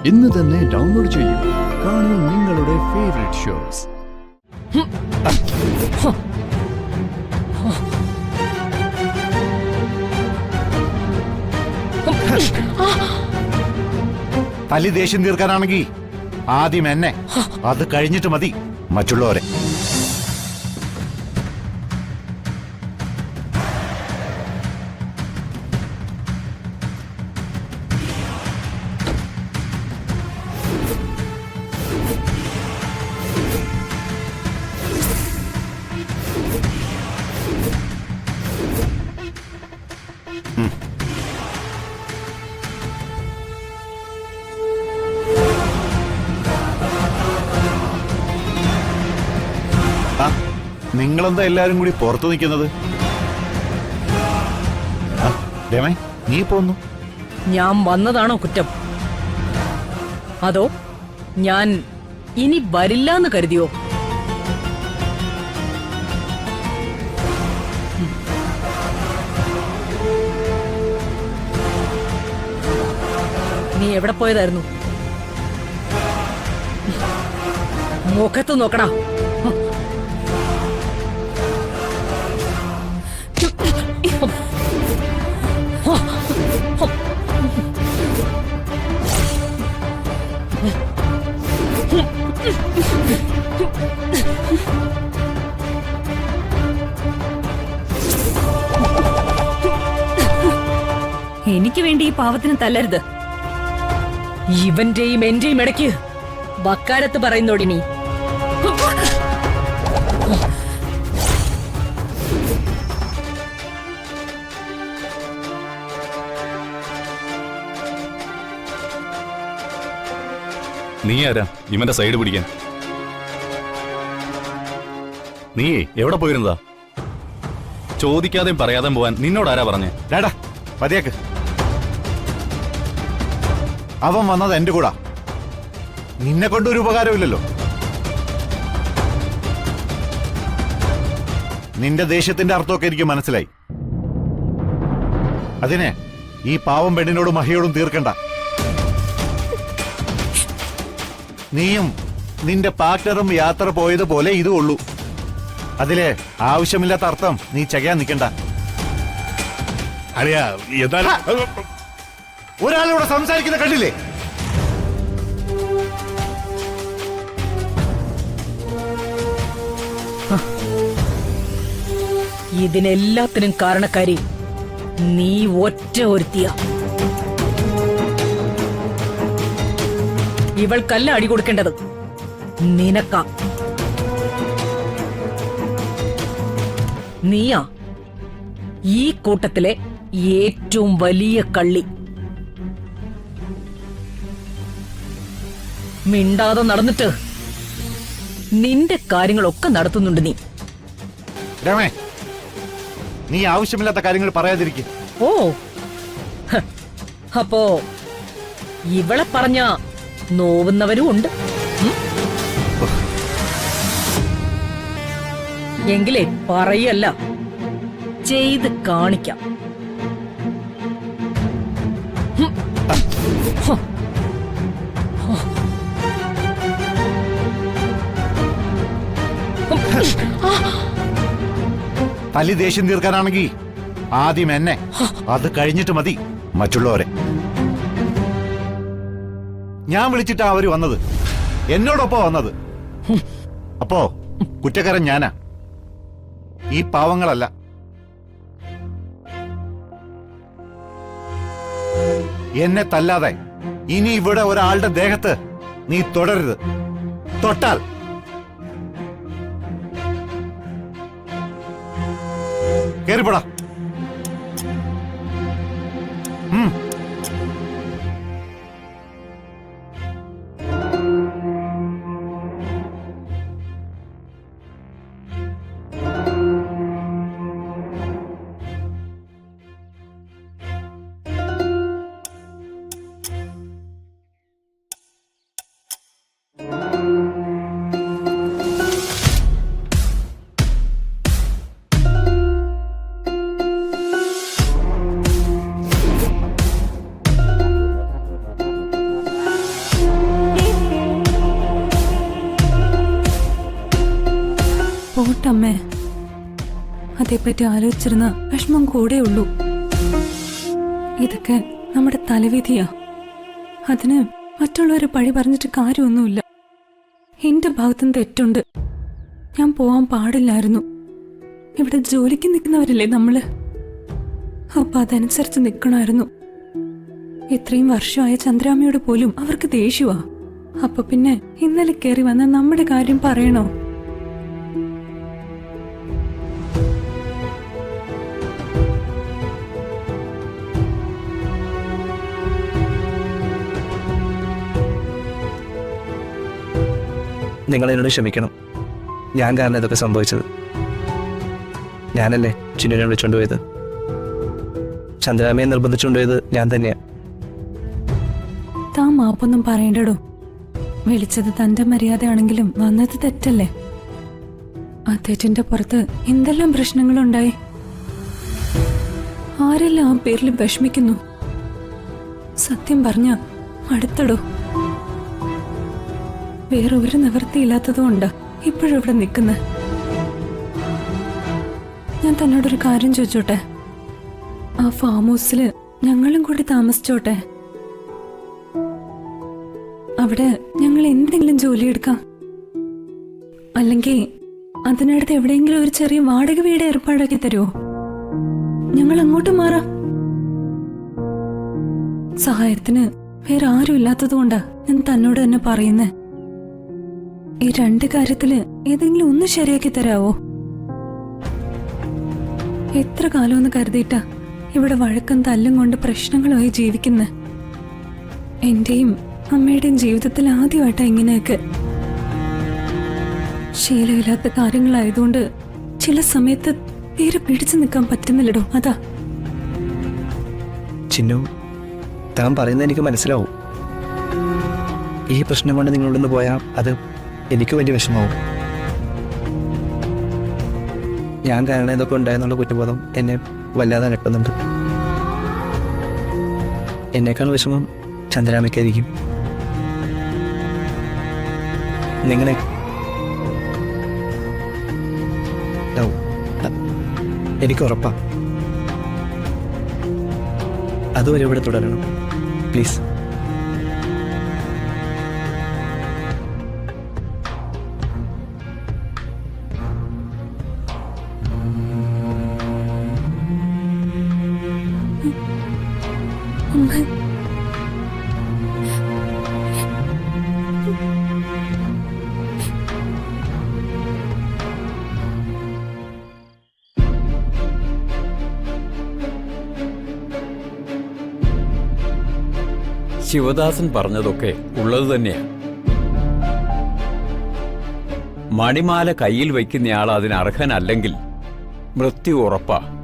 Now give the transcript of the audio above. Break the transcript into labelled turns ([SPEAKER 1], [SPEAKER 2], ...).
[SPEAKER 1] ഇന്ന് തന്നെ ഡൗൺലോഡ് ചെയ്യൂ. കാണൂ നിങ്ങളുടെ ഫേവറേറ്റ് ഷോസ്.
[SPEAKER 2] തല്ലി ദേഷ്യം തീർക്കാനാണെങ്കിൽ ആദ്യം എന്നെ, അത് കഴിഞ്ഞിട്ട് മതി മറ്റുള്ളവരെ. നിങ്ങളെന്താ എല്ലാരും കൂടി പുറത്തു നിൽക്കുന്നത്? രമേ, നീ പോന്നു?
[SPEAKER 3] ഞാൻ വന്നതാണോ കുറ്റം? അതോ ഞാൻ ഇനി വരില്ലാന്ന് കരുതിയോ? നീ എവിടെ പോയതായിരുന്നു? മുഖത്ത് നോക്കടാ.
[SPEAKER 4] എനിക്ക് വേണ്ടി ഈ പാവത്തിന് തല്ലരുത്.
[SPEAKER 3] ഇവന്റെയും എന്റെയും ഇടയ്ക്ക് വക്കാലത്ത് പറയുന്നോടി നീ.
[SPEAKER 5] നീ ആരാ ഇവന്റെ സൈഡ് പിടിക്കാൻ? നീ എവിടെ പോയിരുന്നതാ? ചോദിക്കാതെയും പറയാതെയും പോവാൻ നിന്നോട് ആരാ പറഞ്ഞേ?
[SPEAKER 2] ഡാടാ മതിയാക്ക്. അവൻ വന്നത് എന്റെ കൂടാ. നിന്നെ കൊണ്ടൊരു ഉപകാരമില്ലല്ലോ. നിന്റെ ദേഷ്യത്തിന്റെ അർത്ഥമൊക്കെ എനിക്ക് മനസ്സിലായി. അതിനെ ഈ പാവം പെണ്ണിനോടും മഹിയോടും തീർക്കണ്ട. നീയും നിന്റെ പാർട്ട്ണറും യാത്ര പോയതുപോലെ ഇതും ഉള്ളൂ. അതിലെ ആവശ്യമില്ലാത്ത അർത്ഥം നീ ചെയ്യാൻ നിൽക്കണ്ട. ഒരാളിവിടെ സംസാരിക്കുന്ന കണ്ടില്ലേ?
[SPEAKER 3] ഇതിനെല്ലാത്തിനും കാരണക്കാരി നീ ഒറ്റ ഒരുത്തിയ. ഇവൾക്കല്ല അടി കൊടുക്കേണ്ടത്, നിനക്കാ. നീയാ ഈ കൂട്ടത്തിലെ ഏറ്റവും വലിയ കള്ളി. മിണ്ടാതെ നടന്നിട്ട് നിന്റെ കാര്യങ്ങളൊക്കെ നടത്തുന്നുണ്ട് നീ.
[SPEAKER 2] രമേ, നീ ആവശ്യമില്ലാത്ത കാര്യങ്ങൾ പറയാതിരിക്കും.
[SPEAKER 3] ഓ, അപ്പോ ഇവളെ പറഞ്ഞ നോവുന്നവരും ഉണ്ട്. എങ്കിലേ പറയല്ല, ചെയ്ത് കാണിക്കാം.
[SPEAKER 2] തല്ലി ദേഷ്യം തീർക്കാനാണെങ്കിൽ ആദ്യം എന്നെ, അത് കഴിഞ്ഞിട്ട് മതി മറ്റുള്ളവരെ. ഞാൻ വിളിച്ചിട്ടാ അവര് വന്നത്, എന്നോടൊപ്പം വന്നത്. അപ്പോ കുറ്റക്കാരൻ ഞാനാ, ഈ പാവങ്ങളല്ല. എന്നെ തല്ലാതെ ഇനി ഇവിടെ ഒരാളുടെ ദേഹത്ത് നീ തുടരുത്. തൊട്ടാൽ കേറിപ്പോടാ.
[SPEAKER 4] പോട്ടമ്മേ. അതേപ്പറ്റി ആലോചിച്ചിരുന്ന വിഷമം കൂടെ ഉള്ളൂ. ഇതൊക്കെ നമ്മുടെ തലവിധിയാ. അതിന് മറ്റുള്ളവരെ പഴി പറഞ്ഞിട്ട് കാര്യമൊന്നുമില്ല. എന്റെ ഭാഗത്തുനിന്ന് തെറ്റുണ്ട്. ഞാൻ പോവാൻ പാടില്ലായിരുന്നു. ഇവിടെ ജോലിക്ക് നിൽക്കുന്നവരല്ലേ നമ്മള്. അപ്പൊ അതനുസരിച്ച് നിൽക്കണമായിരുന്നു. ഇത്രയും വർഷമായ ചന്ദ്രാമ്മയോട് പോലും അവർക്ക് ദേഷ്യവാ. അപ്പൊ പിന്നെ ഇന്നലെ കയറി വന്ന നമ്മുടെ കാര്യം പറയണോ?
[SPEAKER 6] നിങ്ങൾ എന്നോട് ക്ഷമിക്കണം. ഞാൻ കാരണം ഇതൊക്കെ സംഭവിച്ചത്. ഞാനല്ലേ ചിന്നുവിനെ വിളിച്ചോണ്ടുപോയത്. ചന്ദ്രാമയെ നിർബന്ധിച്ചുകൊണ്ടുപോയത് ഞാൻ തന്നെയാണ്.
[SPEAKER 4] താൻ മാപ്പൊന്നും പറയണ്ടടോ. വിളിച്ചത് തന്റെ മര്യാദയാണെങ്കിലും വന്നത് തെറ്റല്ലേ? ആ തെറ്റിന്റെ പുറത്ത് എന്തെല്ലാം പ്രശ്നങ്ങളുണ്ടായി. ആരെല്ലാം ആ പേരിൽ വിഷമിക്കുന്നു. സത്യം പറഞ്ഞ അടുത്തടോ. വേറെ ഒരു നിവൃത്തിയില്ലാത്തതുകൊണ്ടാ ഇപ്പോഴും ഇവിടെ നിൽക്കുന്നത്. ഞാൻ തന്നോടൊരു കാര്യം ചോദിച്ചോട്ടെ? ആ ഫാം ഹൗസില് ഞങ്ങളും കൂടി താമസിച്ചോട്ടെ? അവിടെ ഞങ്ങൾ എന്തെങ്കിലും ജോലി എടുക്കാം. അല്ലെങ്കിൽ അതിനടുത്ത് എവിടെയെങ്കിലും ഒരു ചെറിയ വാടക വീട് ഏർപ്പാടാക്കി തരുമോ? ഞങ്ങൾ അങ്ങോട്ട് മാറാം. സഹായത്തിന് വേറെ ആരും ഇല്ലാത്തതുകൊണ്ടാ ഞാൻ തന്നോട് തന്നെ പറയുന്നേ. ഈ രണ്ട് കാര്യത്തില് ഏതെങ്കിലും ഒന്ന് ശരിയാക്കി തരാവോ? എത്ര കാലമെന്ന് കരുതിയിട്ടാ ഇവിടെ വഴക്കം തല്ലും കൊണ്ട് പ്രശ്നങ്ങളുമായി ജീവിക്കുന്നെ. എന്റെയും അമ്മയുടെയും ജീവിതത്തിൽ ആദ്യമായിട്ടാ ഇങ്ങനെയൊക്കെ. ശീലമില്ലാത്ത കാര്യങ്ങളായതുകൊണ്ട് ചില സമയത്ത് തീരെ പിടിച്ചു നിൽക്കാൻ പറ്റുന്നില്ലടോ. അതാ.
[SPEAKER 6] ചിന്നു, താൻ പറയുന്നത് എനിക്ക് മനസ്സിലാവും. ഈ പ്രശ്നം കൊണ്ട് നിങ്ങളിവിടുന്ന് പോയാൽ അത് എനിക്ക് വലിയ വിഷമാവും. ഞാൻ കാരണം ഇതൊക്കെ ഉണ്ടായെന്നുള്ള കുറ്റബോധം എന്നെ വല്ലാതെ അലട്ടുന്നുണ്ട്. എന്നേക്കാൾ വിഷമം ചന്ദ്രാമയ്ക്കായിരിക്കും. നിങ്ങളെ എനിക്ക് ഉറപ്പാ. അതുവരെ ഇവിടെ തുടരണം പ്ലീസ്.
[SPEAKER 7] ശിവദാസൻ പറഞ്ഞതൊക്കെ ഉള്ളത് തന്നെയാ. മണിമാല കയ്യിൽ വയ്ക്കുന്നയാൾ അതിന് അർഹനല്ലെങ്കിൽ മൃത്യു ഉറപ്പാ.